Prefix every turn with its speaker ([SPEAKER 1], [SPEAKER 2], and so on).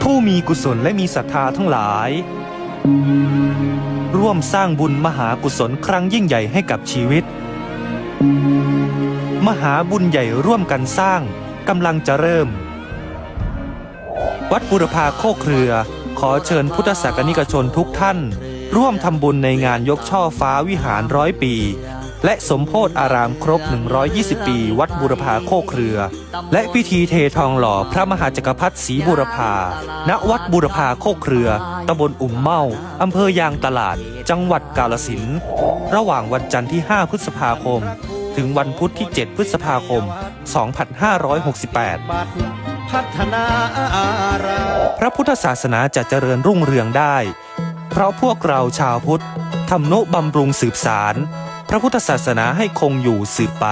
[SPEAKER 1] ผู้มีกุศลและมีศรัทธาทั้งหลาย ร่วมสร้างบุญมหากุศลครั้งยิ่งใหญ่ให้กับชีวิตมหาบุญใหญ่ร่วมกันสร้างกำลังจะเริ่มวัดบุรพาโคกเครือขอเชิญพุทธศาสนิกชนทุกท่านร่วมทำบุญในงานยกช่อฟ้าวิหาร100 ปีและสมโภชอารามครบ120 ปีวัดบุรพาโคกเครือและพิธีเททองหล่อพระมหาจักรพรรดิศรีบุรพาณวัดบุรพาโคกเครือตำบลอุ่มเมาอำเภอยางตลาดจังหวัดกาฬสินธุ์ระหว่างวันจันทร์ที่5 พฤษภาคมถึงวันพุธที่7 พฤษภาคม 2568พระพุทธศาสนาจะเจริญรุ่งเรืองได้เพราะพวกเราชาวพุทธทำนุบำรุงสืบสารพระพุทธศาสนาให้คงอยู่สืบไป